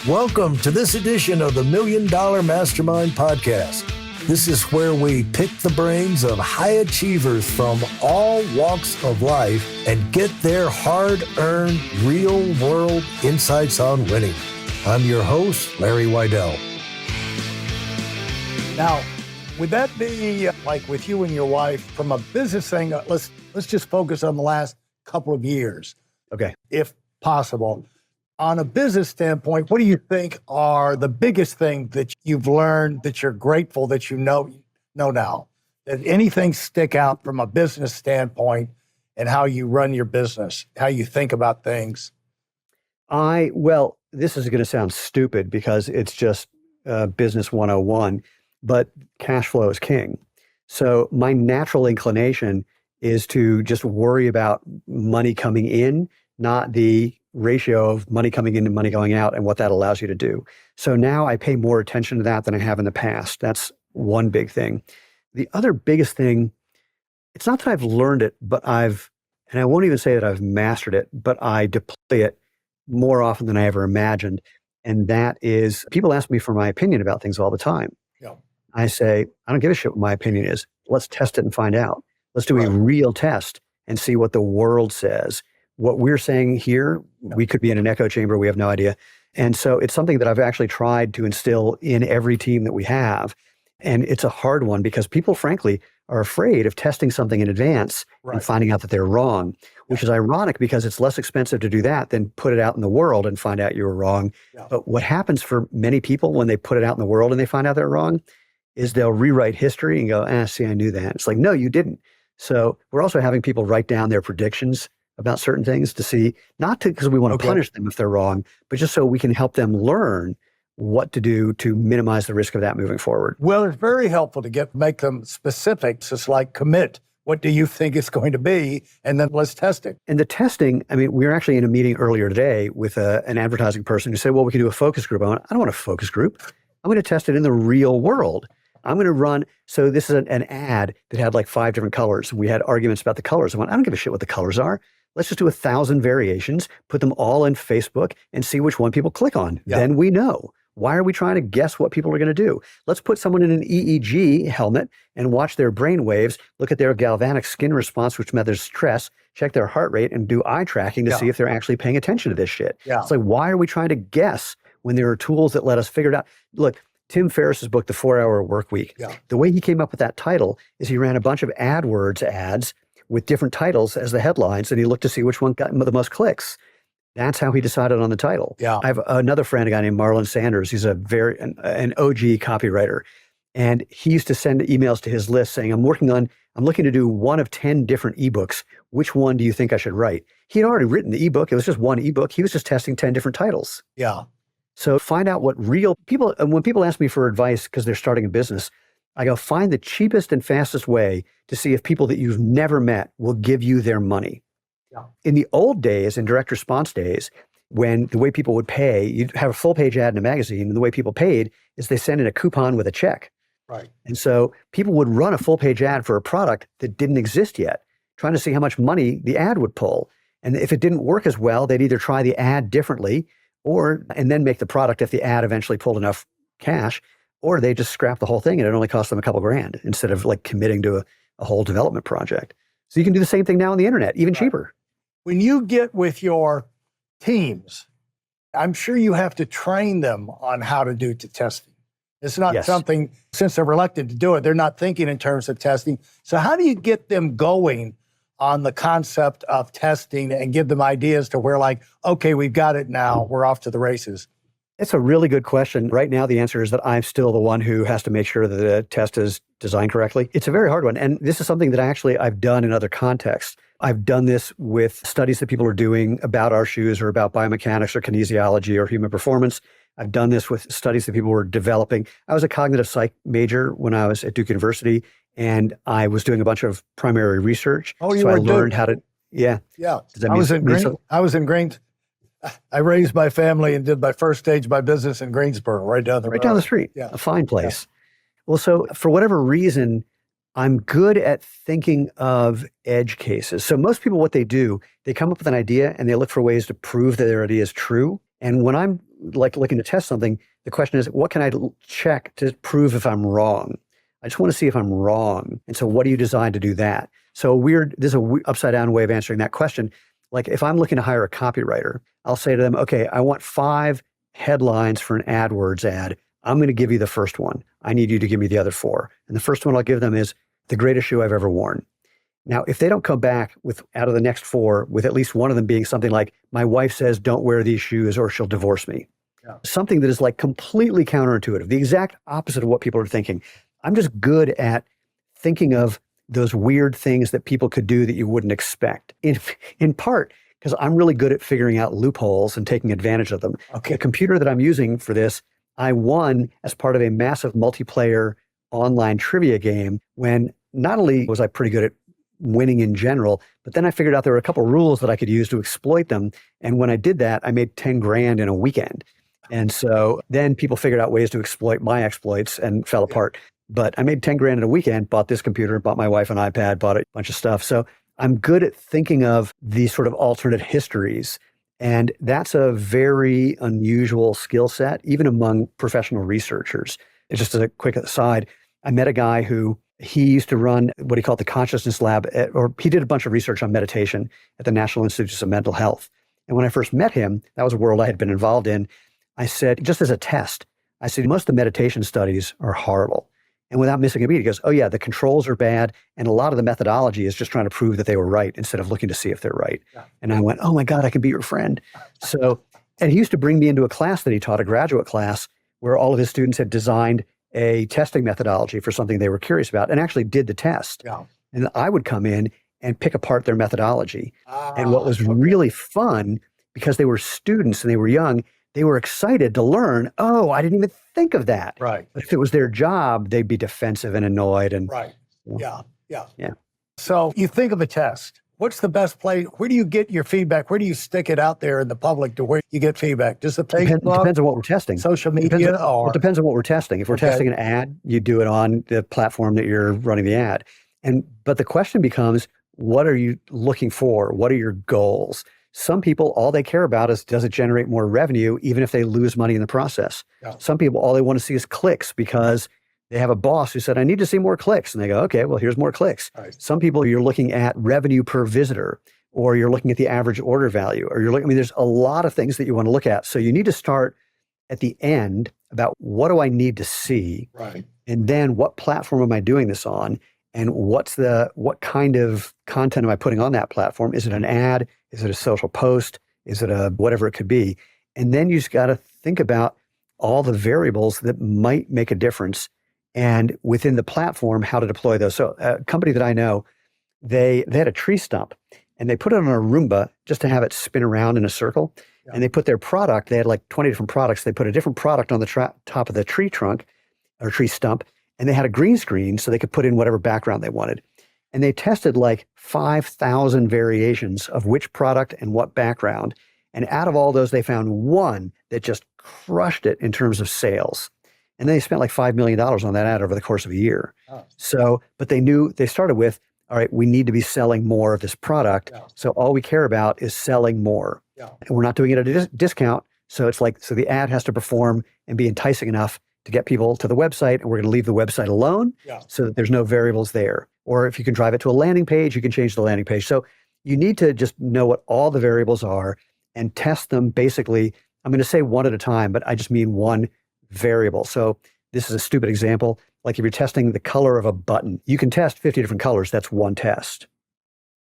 Welcome to this edition of the Million Dollar Mastermind podcast. This is where we pick the brains of high achievers from all walks of life and get their hard-earned, real-world insights on winning. I'm your host, Larry Weidel. Now, would that be like with you and your wife from a business thing? Let's just focus on the last couple of years. Okay. If possible. On a business standpoint, what do you think are the biggest thing that you've learned that you're grateful that you know now? Did anything stick out from a business standpoint and how you run your business, how you think about things? Well, this is going to sound stupid because it's just business 101, but cash flow is king. So my natural inclination is to just worry about money coming in, not the ratio of money coming in and money going out and what that allows you to do. So now I pay more attention to that than I have in the past. That's one big thing. The other biggest thing, it's not that I've learned it, but and I won't even say that I've mastered it, but I deploy it more often than I ever imagined. And that is, people ask me for my opinion about things all the time. Yeah. I say, I don't give a shit what my opinion is. Let's test it and find out. Let's do a real test and see what the world says. What we're saying here, we could be in an echo chamber. We have no idea. And so it's something that I've actually tried to instill in every team that we have. And it's a hard one because people, frankly, are afraid of testing something in advance and finding out that they're wrong, which is ironic because it's less expensive to do that than put it out in the world and find out you were wrong. Yeah. But what happens for many people when they put it out in the world and they find out they're wrong is they'll rewrite history and go, see, I knew that. It's like, no, you didn't. So we're also having people write down their predictions about certain things to see, not because we want to punish them if they're wrong, but just so we can help them learn what to do to minimize the risk of that moving forward. Well, it's very helpful to make them specifics. It's like commit. What do you think it's going to be? And then let's test it. And the testing, we were actually in a meeting earlier today with an advertising person who said, well, we can do a focus group. I went, I don't want a focus group. I'm going to test it in the real world. I'm going to run, so this is an ad that had like 5 different colors. We had arguments about the colors. I went, I don't give a shit what the colors are. Let's just do 1,000 variations, put them all in Facebook and see which one people click on. Yeah. Then we know. Why are we trying to guess what people are going to do? Let's put someone in an EEG helmet and watch their brain waves, look at their galvanic skin response, which measures stress, check their heart rate, and do eye tracking to see if they're actually paying attention to this shit. Yeah. It's like, why are we trying to guess when there are tools that let us figure it out? Look, Tim Ferriss's book, The 4-Hour Workweek, the way he came up with that title is he ran a bunch of AdWords ads with different titles as the headlines, and he looked to see which one got the most clicks. That's how he decided on the title. Yeah. I have another friend, a guy named Marlon Sanders. He's an OG copywriter. And he used to send emails to his list saying, I'm looking to do one of 10 different ebooks. Which one do you think I should write? He had already written the ebook. It was just one ebook. He was just testing 10 different titles. Yeah. So find out what real people, and when people ask me for advice because they're starting a business, I go, find the cheapest and fastest way to see if people that you've never met will give you their money. Yeah. In the old days, in direct response days, when the way people would pay, you'd have a full page ad in a magazine, and the way people paid is they sent in a coupon with a check. Right. And so people would run a full page ad for a product that didn't exist yet, trying to see how much money the ad would pull. And if it didn't work as well, they'd either try the ad differently and then make the product if the ad eventually pulled enough cash, or they just scrap the whole thing and it only cost them a couple grand instead of like committing to a whole development project. So you can do the same thing now on the internet, even cheaper. When you get with your teams, I'm sure you have to train them on how to do the testing. It's not something, since they're reluctant to do it, they're not thinking in terms of testing. So how do you get them going on the concept of testing and give them ideas to where like, okay, we've got it now, we're off to the races? It's a really good question. Right now, the answer is that I'm still the one who has to make sure that the test is designed correctly. It's a very hard one. And this is something that I've done in other contexts. I've done this with studies that people are doing about our shoes or about biomechanics or kinesiology or human performance. I've done this with studies that people were developing. I was a cognitive psych major when I was at Duke University, and I was doing a bunch of primary research. Oh, you so were I learned how to, Yeah. I was in Green. I raised my family and did my first stage of my business in Greensboro, right down the road. Right down the street. Yeah. A fine place. Yeah. Well, so for whatever reason, I'm good at thinking of edge cases. So most people, what they do, they come up with an idea and they look for ways to prove that their idea is true. And when I'm like looking to test something, the question is, what can I check to prove if I'm wrong? I just want to see if I'm wrong. And so what do you design to do that? So this is a upside down way of answering that question. Like if I'm looking to hire a copywriter, I'll say to them, okay, I want 5 headlines for an AdWords ad. I'm going to give you the first one. I need you to give me the other 4. And the first one I'll give them is the greatest shoe I've ever worn. Now, if they don't come back with out of the next 4, with at least one of them being something like, my wife says, don't wear these shoes or she'll divorce me. Yeah. Something that is like completely counterintuitive, the exact opposite of what people are thinking. I'm just good at thinking of those weird things that people could do that you wouldn't expect. In part, because I'm really good at figuring out loopholes and taking advantage of them. Okay. The computer that I'm using for this, I won as part of a massive multiplayer online trivia game when not only was I pretty good at winning in general, but then I figured out there were a couple of rules that I could use to exploit them. And when I did that, I made 10 grand in a weekend. And so then people figured out ways to exploit my exploits and fell apart. But I made 10 grand in a weekend, bought this computer, bought my wife an iPad, bought a bunch of stuff. So I'm good at thinking of these sort of alternate histories. And that's a very unusual skill set, even among professional researchers. Just as a quick aside, I met a guy who he used to run what he called the Consciousness Lab, or he did a bunch of research on meditation at the National Institutes of Mental Health. And when I first met him, that was a world I had been involved in. I said, just as a test, I said, most of the meditation studies are horrible. And without missing a beat, he goes, oh yeah, the controls are bad. And a lot of the methodology is just trying to prove that they were right instead of looking to see if they're right. Yeah. And I went, oh my God, I can be your friend. So, and he used to bring me into a class that he taught, a graduate class, where all of his students had designed a testing methodology for something they were curious about and actually did the test. Yeah. And I would come in and pick apart their methodology. And what was really fun, because they were students and they were young, they were excited to learn, oh, I didn't even think of that. Right. But if it was their job, they'd be defensive and annoyed. And right. Yeah. So you think of a test. What's the best place? Where do you get your feedback? Where do you stick it out there in the public to where you get feedback? Does it depends on what we're testing. Social media? It depends on what we're testing. If we're testing an ad, you do it on the platform that you're running the ad. But the question becomes, what are you looking for? What are your goals? Some people, all they care about is, does it generate more revenue, even if they lose money in the process? Yeah. Some people, all they want to see is clicks because they have a boss who said, I need to see more clicks. And they go, okay, well, here's more clicks. Right. Some people, you're looking at revenue per visitor, or you're looking at the average order value, or there's a lot of things that you want to look at. So you need to start at the end about, what do I need to see? Right. And then what platform am I doing this on? And what kind of content am I putting on that platform? Is it an ad? Is it a social post? Is it a whatever it could be? And then you just got to think about all the variables that might make a difference, and within the platform, how to deploy those. So a company that I know, they had a tree stump and they put it on a Roomba just to have it spin around in a circle. Yeah. And they put their product, they had like 20 different products. They put a different product on the top of the tree trunk or tree stump. And they had a green screen so they could put in whatever background they wanted. And they tested like 5,000 variations of which product and what background. And out of all those, they found one that just crushed it in terms of sales. And they spent like $5 million on that ad over the course of a year. Oh. So, but they started with, all right, we need to be selling more of this product. Yeah. So all we care about is selling more. Yeah. And we're not doing it at a discount. So it's like, so the ad has to perform and be enticing enough to get people to the website, and we're going to leave the website alone so that there's no variables there. Or if you can drive it to a landing page, you can change the landing page. So you need to just know what all the variables are and test them basically. I'm going to say one at a time, but I just mean one variable. So this is a stupid example. Like if you're testing the color of a button, you can test 50 different colors. That's one test.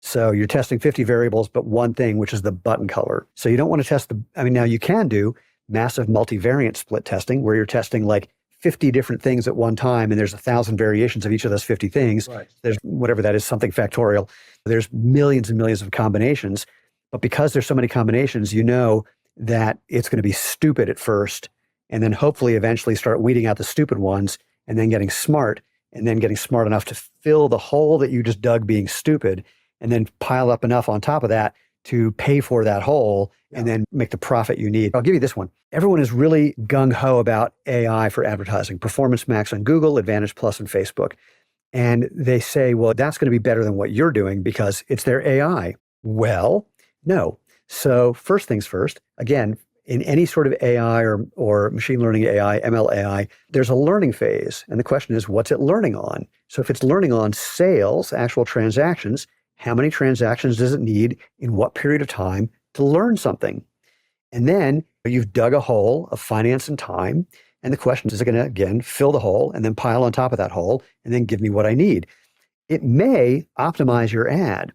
So you're testing 50 variables, but one thing, which is the button color. So you don't want to test now you can do massive multivariate split testing where you're testing like 50 different things at one time, and there's 1,000 variations of each of those 50 things. Right. There's whatever that is, something factorial. There's millions and millions of combinations. But because there's so many combinations, you know that it's going to be stupid at first, and then hopefully eventually start weeding out the stupid ones, and then getting smart, and then getting smart enough to fill the hole that you just dug being stupid, and then pile up enough on top of that to pay for that hole and then make the profit you need. I'll give you this one. Everyone is really gung-ho about AI for advertising, Performance Max on Google, Advantage Plus on Facebook. And they say, well, that's going to be better than what you're doing because it's their AI. Well, no. So first things first, again, in any sort of AI or machine learning AI, ML AI, there's a learning phase. And the question is, what's it learning on? So if it's learning on sales, actual transactions, how many transactions does it need in what period of time to learn something? And then you've dug a hole of finance and time. And the question is it going to, again, fill the hole and then pile on top of that hole and then give me what I need? It may optimize your ad,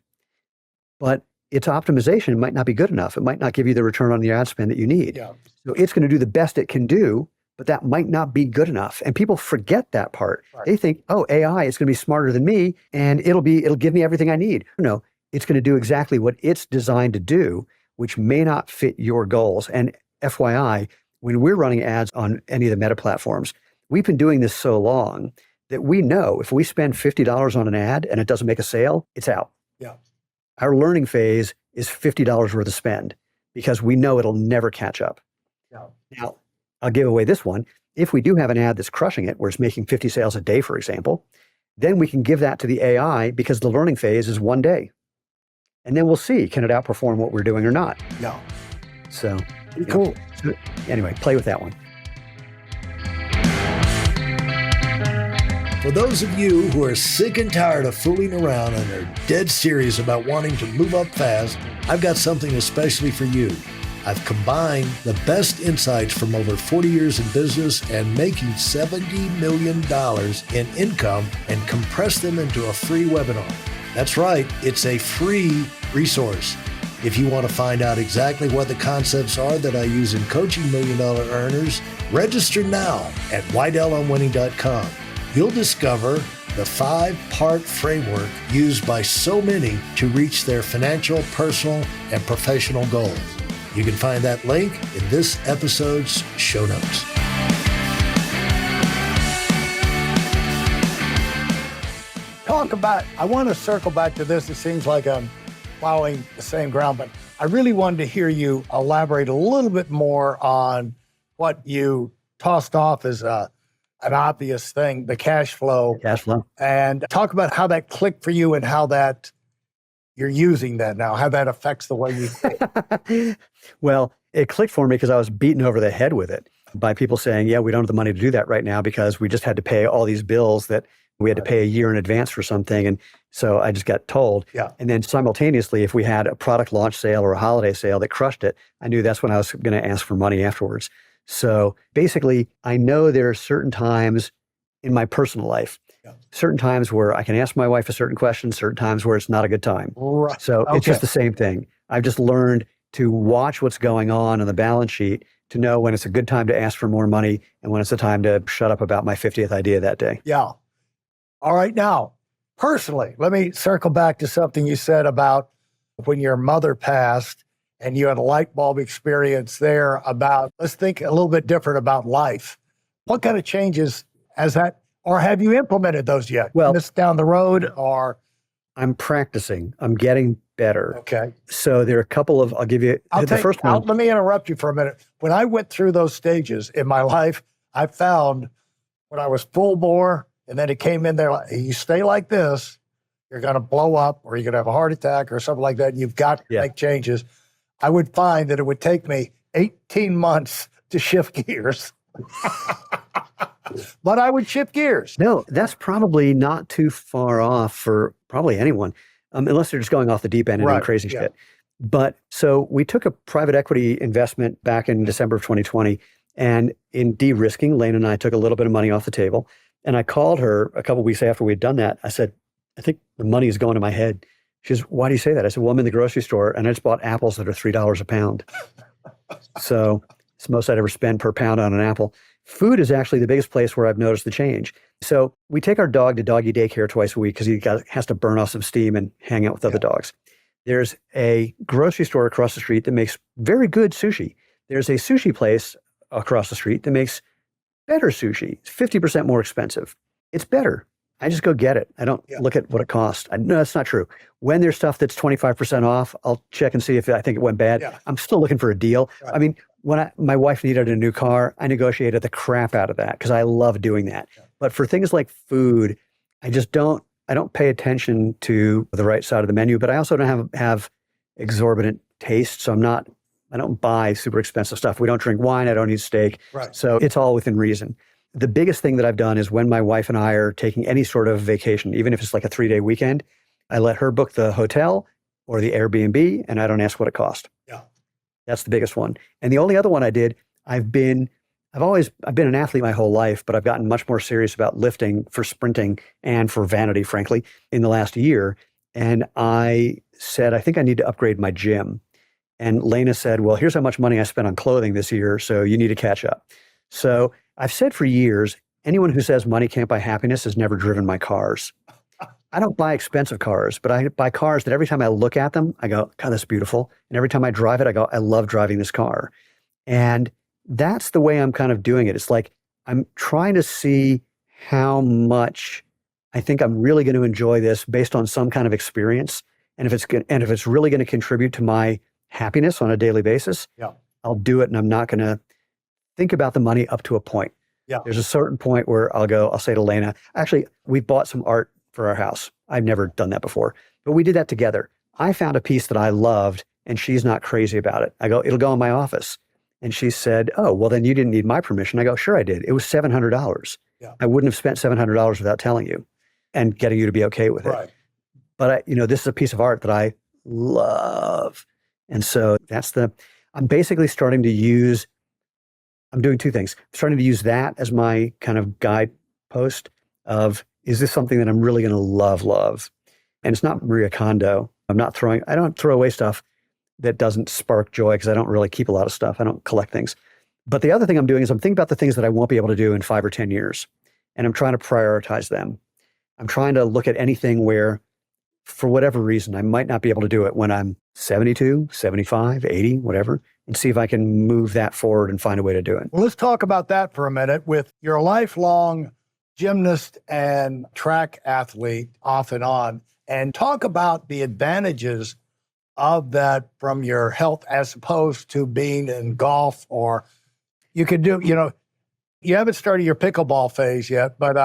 but its optimization might not be good enough. It might not give you the return on the ad spend that you need. Yeah. So it's going to do the best it can do, but that might not be good enough. And people forget that part. Right. They think, oh, AI is going to be smarter than me and it'll give me everything I need. No, it's going to do exactly what it's designed to do, which may not fit your goals. And FYI, when we're running ads on any of the meta platforms, we've been doing this so long that we know if we spend $50 on an ad and it doesn't make a sale, it's out. Yeah. Our learning phase is $50 worth of spend because we know it'll never catch up. Yeah. Now, I'll give away this one. If we do have an ad that's crushing it, where it's making 50 sales a day, for example, then we can give that to the AI because the learning phase is 1 day. And then we'll see, can it outperform what we're doing or not? Yeah. So, Cool. So anyway, play with that one. For those of you who are sick and tired of fooling around and are dead serious about wanting to move up fast, I've got something especially for you. I've combined the best insights from over 40 years in business and making $70 million in income and compressed them into a free webinar. That's right, it's a free resource. If you want to find out exactly what the concepts are that I use in coaching million-dollar earners, register now at weidelonwinning.com. You'll discover the 5-part framework used by so many to reach their financial, personal, and professional goals. You can find that link in this episode's show notes. I want to circle back to this. It seems like I'm following the same ground, but I really wanted to hear you elaborate a little bit more on what you tossed off as an obvious thing, the cash flow. Cash flow. And talk about how that clicked for you and how that you're using that now, how that affects the way you think. Well, it clicked for me because I was beaten over the head with it by people saying, yeah, we don't have the money to do that right now because we just had to pay all these bills that we had to pay a year in advance for something. And so I just got told. Yeah. And then simultaneously, if we had a product launch sale or a holiday sale that crushed it, I knew that's when I was going to ask for money afterwards. So basically, I know there are certain times in my personal life, certain times where I can ask my wife a certain question, certain times where it's not a good time. Right. So it's just the same thing. I've just learned to watch what's going on the balance sheet to know when it's a good time to ask for more money and when it's a time to shut up about my 50th idea that day. Yeah. All right. Now, personally, let me circle back to something you said about when your mother passed and you had a light bulb experience there about, let's think a little bit different about life. What kind of changes has that, or have you implemented those yet? Well, this down the road, or? I'm practicing. I'm getting better. Okay. So there are a couple of, I'll give you the first one. Let me interrupt you for a minute. When I went through those stages in my life, I found when I was full bore, and then it came in there, like, you stay like this, you're going to blow up or you're going to have a heart attack or something like that. And you've got to make changes. I would find that it would take me 18 months to shift gears. But I would shift gears. No, that's probably not too far off for probably anyone, unless they're just going off the deep end and doing crazy shit. But so we took a private equity investment back in December of 2020. And in de-risking, Lane and I took a little bit of money off the table. And I called her a couple of weeks after we'd done that. I said, I think the money is going to my head. She says, why do you say that? I said, well, I'm in the grocery store and I just bought apples that are $3 a pound. So it's the most I'd ever spend per pound on an apple. Food is actually the biggest place where I've noticed the change. So we take our dog to doggy daycare twice a week because he has to burn off some steam and hang out with other dogs. There's a grocery store across the street that makes very good sushi. There's a sushi place across the street that makes better sushi. It's 50% more expensive. It's better. I just go get it. I don't look at what it costs. No, that's not true. When there's stuff that's 25% off, I'll check and see if I think it went bad. Yeah. I'm still looking for a deal. Right. I mean, when my wife needed a new car, I negotiated the crap out of that because I love doing that. Yeah. But for things like food, I don't pay attention to the right side of the menu, but I also don't have exorbitant taste. So I'm not I don't buy super expensive stuff. We don't drink wine. I don't eat steak. Right. So it's all within reason. The biggest thing that I've done is when my wife and I are taking any sort of vacation, even if it's like a 3-day weekend, I let her book the hotel or the Airbnb, and I don't ask what it cost. Yeah. That's the biggest one. And the only other one I did, I've been an athlete my whole life, but I've gotten much more serious about lifting for sprinting and for vanity, frankly, in the last year. And I said, I think I need to upgrade my gym. And Lena said, well, here's how much money I spent on clothing this year, so you need to catch up. So I've said for years, anyone who says money can't buy happiness has never driven my cars. I don't buy expensive cars, but I buy cars that every time I look at them, I go, God, that's beautiful. And every time I drive it, I go, I love driving this car. And that's the way I'm kind of doing it. It's like I'm trying to see how much I think I'm really going to enjoy this based on some kind of experience. And if it's really going to contribute to my happiness on a daily basis, yeah, I'll do it. And I'm not going to think about the money up to a point. Yeah. There's a certain point where I'll say to Lena, actually, we bought some art for our house. I've never done that before, but we did that together. I found a piece that I loved and she's not crazy about it. I go, it'll go in my office. And she said, oh, well, then you didn't need my permission. I go, sure I did. It was $700. Yeah. I wouldn't have spent $700 without telling you and getting you to be okay with it. Right. But this is a piece of art that I love. And so I'm basically I'm doing two things. I'm starting to use that as my kind of guidepost of, is this something that I'm really going to love? And it's not Maria Kondo. I don't throw away stuff that doesn't spark joy because I don't really keep a lot of stuff. I don't collect things. But the other thing I'm doing is I'm thinking about the things that I won't be able to do in 5 or 10 years. And I'm trying to prioritize them. I'm trying to look at anything where, for whatever reason, I might not be able to do it when I'm 72, 75, 80, whatever, and see if I can move that forward and find a way to do it. Well, let's talk about that for a minute. With your lifelong gymnast and track athlete off and on, and talk about the advantages of that from your health as opposed to being in golf, or you could do, you haven't started your pickleball phase yet, but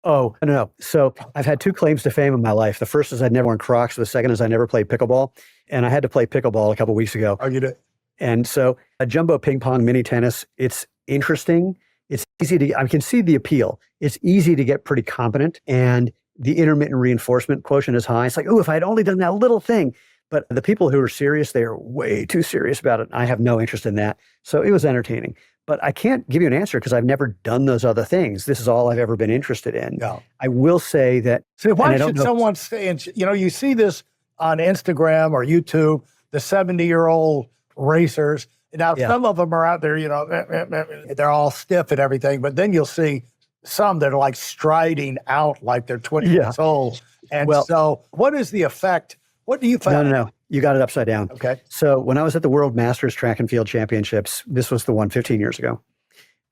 Oh, no. So I've had 2 claims to fame in my life. The first is I'd never worn Crocs. The second is I never played pickleball. And I had to play pickleball a couple of weeks ago. Oh, you did? And so a jumbo ping pong mini tennis, it's interesting. It's easy I can see the appeal. It's easy to get pretty competent, and the intermittent reinforcement quotient is high. It's like, oh, if I'd only done that little thing. But the people who are serious, they are way too serious about it. I have no interest in that. So it was entertaining. But I can't give you an answer because I've never done those other things. This is all I've ever been interested in. No. I will say that. So why should someone stay in, you see this on Instagram or YouTube, the 70-year-old racers. Now, some of them are out there, they're all stiff and everything, but then you'll see some that are like striding out like they're 20 years old. And so what is the effect? What do you find? No. You got it upside down. Okay. So when I was at the World Masters Track and Field Championships, this was the one 15 years ago,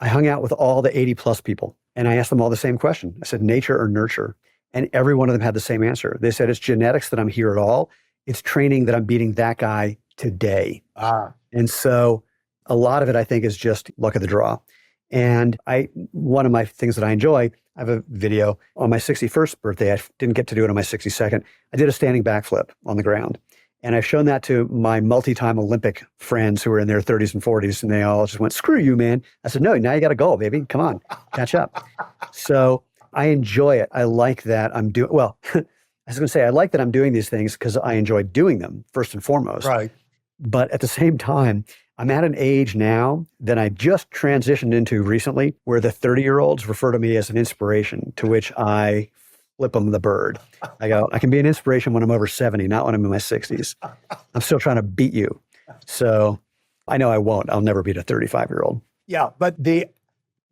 I hung out with all the 80 plus people and I asked them all the same question. I said, nature or nurture? And every one of them had the same answer. They said, it's genetics that I'm here at all. It's training that I'm beating that guy today. And so a lot of it, I think, is just luck of the draw. And one of my things that I enjoy, I have a video on my 61st birthday. I didn't get to do it on my 62nd. I did a standing backflip on the ground. And I've shown that to my multi-time Olympic friends who are in their 30s and 40s, and they all just went, screw you, man. I said, no, now you got to go, baby. Come on, catch up. So I enjoy it. I like that I'm doing, I was going to say, I like that I'm doing these things because I enjoy doing them, first and foremost. Right. But at the same time, I'm at an age now that I just transitioned into recently where the 30-year-olds refer to me as an inspiration, to which I flip them the bird. I go, I can be an inspiration when I'm over 70, not when I'm in my 60s. I'm still trying to beat you. So I know I won't. I'll never beat a 35-year-old. Yeah, but the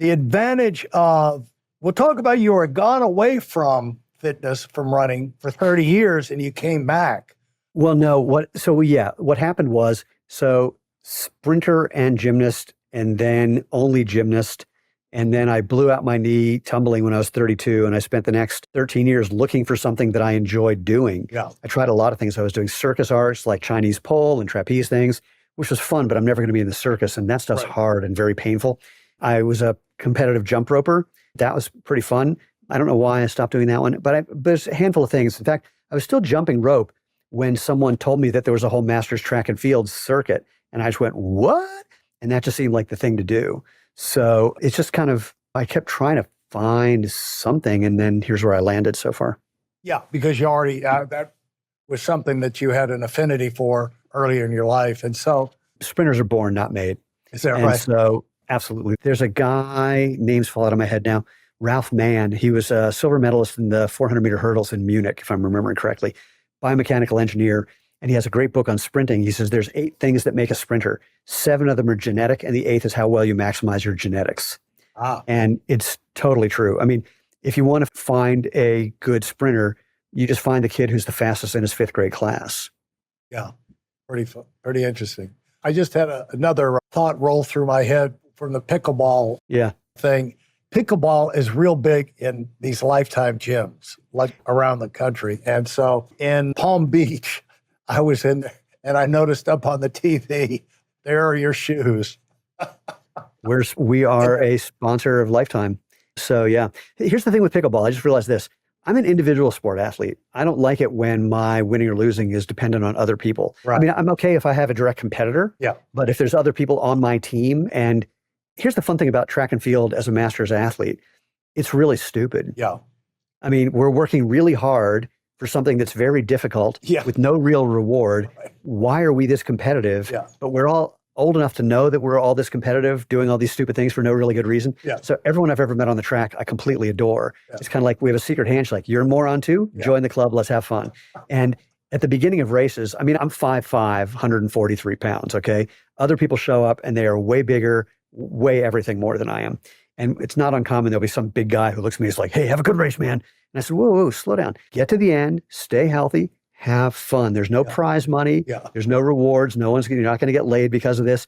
advantage of, we'll talk about you were gone away from fitness, from running for 30 years and you came back. Well, no. What happened was, sprinter and gymnast, and then only gymnast. And then I blew out my knee tumbling when I was 32. And I spent the next 13 years looking for something that I enjoyed doing. Yeah. I tried a lot of things. I was doing circus arts like Chinese pole and trapeze things, which was fun, but I'm never going to be in the circus. And that stuff's hard and very painful. I was a competitive jump roper. That was pretty fun. I don't know why I stopped doing that one, but there's a handful of things. In fact, I was still jumping rope when someone told me that there was a whole Masters Track and Field circuit. And I just went, what? And that just seemed like the thing to do. So it's just kind of, I kept trying to find something, and then here's where I landed so far. Yeah, because you already, that was something that you had an affinity for earlier in your life. And so. Sprinters are born, not made. Is that and right? So absolutely. There's a guy, names fall out of my head now, Ralph Mann. He was a silver medalist in the 400-meter hurdles in Munich, if I'm remembering correctly, biomechanical engineer. And he has a great book on sprinting. He says there's 8 things that make a sprinter. 7 of them are genetic, and the 8th is how well you maximize your genetics. And it's totally true. I mean, if you want to find a good sprinter, you just find the kid who's the fastest in his 5th grade class. Yeah, pretty interesting. I just had another thought roll through my head from the pickleball thing. Pickleball is real big in these Lifetime gyms, like around the country. And so in Palm Beach, I was in there and I noticed up on the TV, there are your shoes. We are a sponsor of Lifetime. So yeah, here's the thing with pickleball. I just realized this. I'm an individual sport athlete. I don't like it when my winning or losing is dependent on other people. Right. I mean, I'm okay if I have a direct competitor, but if there's other people on my team, and here's the fun thing about track and field as a master's athlete, it's really stupid. Yeah. I mean, we're working really hard for something that's very difficult with no real reward. Right. Why are we this competitive? Yeah. But we're all old enough to know that we're all this competitive, doing all these stupid things for no really good reason. Yeah. So everyone I've ever met on the track, I completely adore. Yeah. It's kind of like we have a secret handshake. You're a moron too? Join the club. Let's have fun. And at the beginning of races, I mean, I'm 5'5", 143 pounds, okay? Other people show up and they are way bigger, way everything more than I am. And it's not uncommon. There'll be some big guy who looks at me and is like, hey, have a good race, man. And I said, whoa, slow down. Get to the end, stay healthy, have fun. There's no prize money. Yeah. There's no rewards. You're not going to get laid because of this.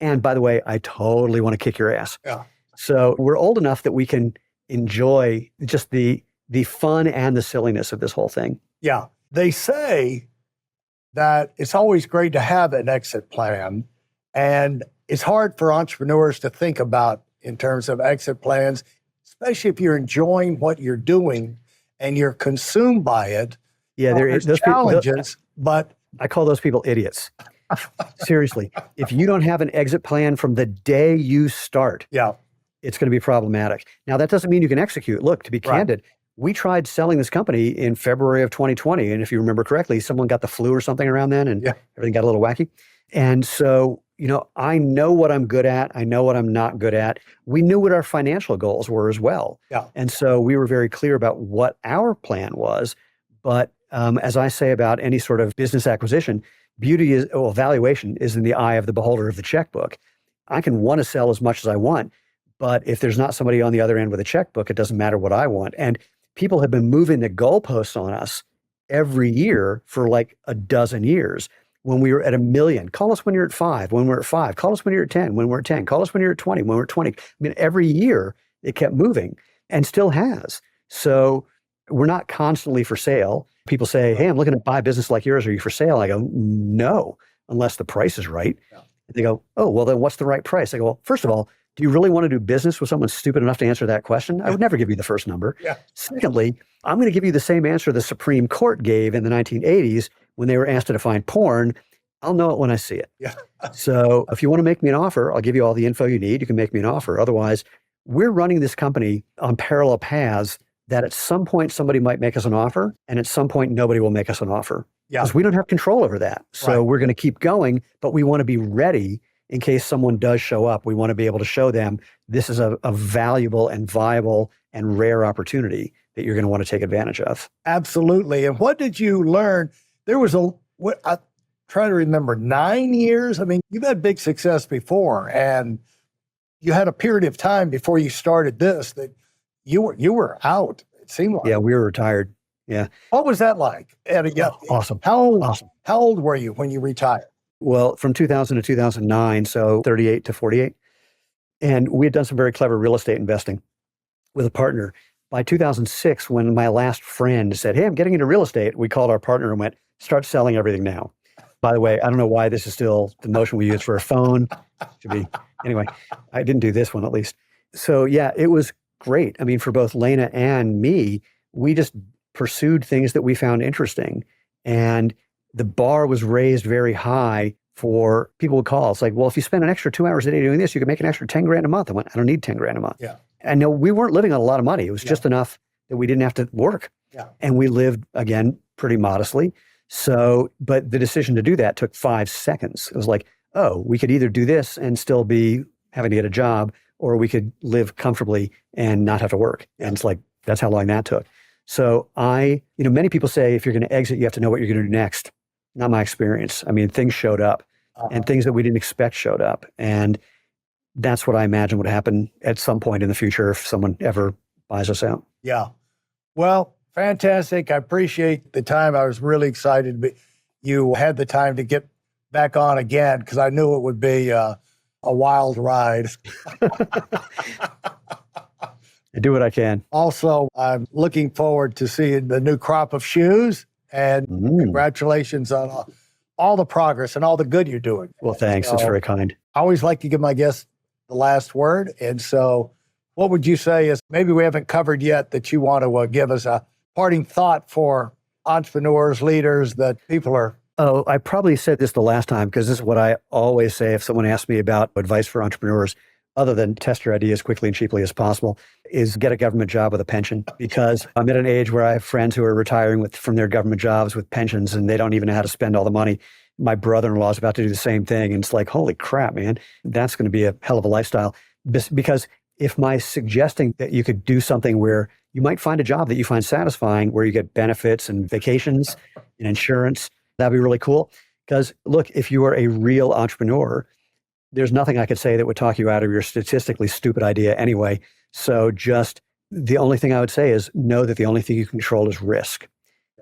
And by the way, I totally want to kick your ass. Yeah. So we're old enough that we can enjoy just the fun and the silliness of this whole thing. Yeah. They say that it's always great to have an exit plan. And it's hard for entrepreneurs to think about in terms of exit plans, especially if you're enjoying what you're doing and you're consumed by it. Yeah, there's challenges, but I call those people idiots. Seriously, if you don't have an exit plan from the day you start, it's going to be problematic. Now, that doesn't mean you can execute. Look, to be candid, we tried selling this company in February of 2020. And if you remember correctly, someone got the flu or something around then and everything got a little wacky. And so, I know what I'm good at. I know what I'm not good at. We knew what our financial goals were as well. Yeah. And so we were very clear about what our plan was. But as I say about any sort of business acquisition, valuation is in the eye of the beholder of the checkbook. I can want to sell as much as I want, but if there's not somebody on the other end with a checkbook, it doesn't matter what I want. And people have been moving the goalposts on us every year for like a dozen years. When we were at 1 million, call us when you're at 5. When we're at 5, call us when you're at 10. When we're at 10, call us when you're at 20. When we're at 20. I mean, every year it kept moving and still has. So we're not constantly for sale. People say, hey, I'm looking to buy a business like yours. Are you for sale? I go, no, unless the price is right. Yeah. And they go, oh, well, then what's the right price? I go, well, first of all, do you really want to do business with someone stupid enough to answer that question? I would never give you the first number. Yeah. Secondly, I'm going to give you the same answer the Supreme Court gave in the 1980s when they were asked to define porn. I'll know it when I see it. Yeah. So if you want to make me an offer, I'll give you all the info you need. You can make me an offer. Otherwise, we're running this company on parallel paths that at some point somebody might make us an offer, and at some point nobody will make us an offer. Yeah. Because we don't have control over that. So we're going to keep going, but we want to be ready in case someone does show up. We want to be able to show them this is a valuable and viable and rare opportunity that you're going to want to take advantage of. Absolutely. And what did you learn? There was I try to remember, 9 years. I mean, you've had big success before, and you had a period of time before you started this that you were out. It seemed like. Yeah, we were retired. Yeah. What was that like? Awesome. How old were you when you retired? Well, from 2000 to 2009, so 38 to 48. And we had done some very clever real estate investing with a partner. By 2006, when my last friend said, hey, I'm getting into real estate, we called our partner and went, start selling everything now. By the way, I don't know why this is still the motion we use for a phone. Should be. Anyway, I didn't do this one at least. So yeah, it was great. I mean, for both Lena and me, we just pursued things that we found interesting. And the bar was raised very high for people would call. It's like, well, if you spend an extra 2 hours a day doing this, you can make an extra 10 grand a month. I went, I don't need 10 grand a month. Yeah. And no, we weren't living on a lot of money. It was just enough that we didn't have to work. Yeah. And we lived, again, pretty modestly. So, but the decision to do that took 5 seconds. It was like, oh, we could either do this and still be having to get a job, or we could live comfortably and not have to work. And it's like, that's how long that took. So many people say if you're going to exit, you have to know what you're going to do next. Not my experience. I mean, things showed up and things that we didn't expect showed up. And that's what I imagine would happen at some point in the future if someone ever buys us out. Yeah. Well, fantastic. I appreciate the time. I was really excited you had the time to get back on again, because I knew it would be a wild ride. I do what I can. Also, I'm looking forward to seeing the new crop of shoes, and congratulations on all the progress and all the good you're doing. Well, thanks. That's very kind. I always like to give my guests the last word. And so what would you say is maybe we haven't covered yet that you want to give us a parting thought for entrepreneurs, leaders, that people are? Oh, I probably said this the last time, because this is what I always say if someone asks me about advice for entrepreneurs, other than test your idea as quickly and cheaply as possible, is get a government job with a pension. Because I'm at an age where I have friends who are retiring from their government jobs with pensions, and they don't even know how to spend all the money. My brother-in-law is about to do the same thing. And it's like, holy crap, man, that's going to be a hell of a lifestyle. Because if my suggesting that you could do something where you might find a job that you find satisfying, where you get benefits and vacations and insurance, that'd be really cool. Because look, if you are a real entrepreneur, there's nothing I could say that would talk you out of your statistically stupid idea anyway. So just the only thing I would say is know that the only thing you control is risk.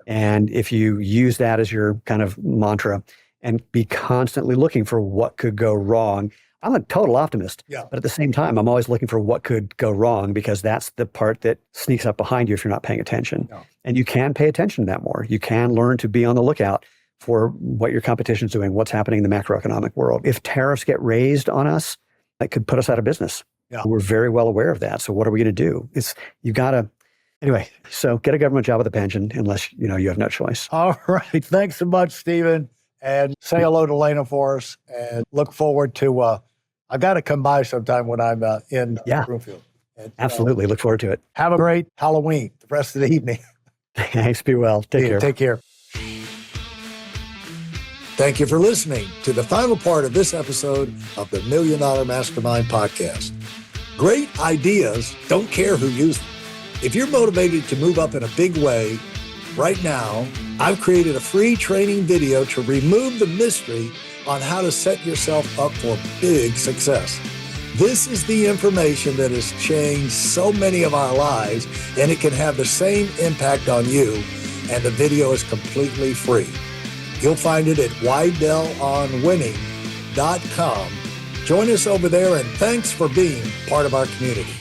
And if you use that as your kind of mantra and be constantly looking for what could go wrong. I'm a total optimist, but at the same time, I'm always looking for what could go wrong, because that's the part that sneaks up behind you if you're not paying attention. And you can pay attention to that more. You can learn to be on the lookout for what your competition's doing, what's happening in the macroeconomic world. If tariffs get raised on us, that could put us out of business. We're very well aware of that. So what are we going to do? Anyway, so get a government job with a pension unless, you have no choice. All right. Thanks so much, Steven. And say hello to Lena for us, and look forward to, I got to come by sometime when I'm in Broomfield. And, absolutely. Look forward to it. Have a great Halloween, the rest of the evening. Thanks. Be well. Take care. Take care. Thank you for listening to the final part of this episode of the Million Dollar Mastermind podcast. Great ideas don't care who uses them. If you're motivated to move up in a big way, right now, I've created a free training video to remove the mystery on how to set yourself up for big success. This is the information that has changed so many of our lives, and it can have the same impact on you, and the video is completely free. You'll find it at WeidelOnWinning.com. Join us over there, and thanks for being part of our community.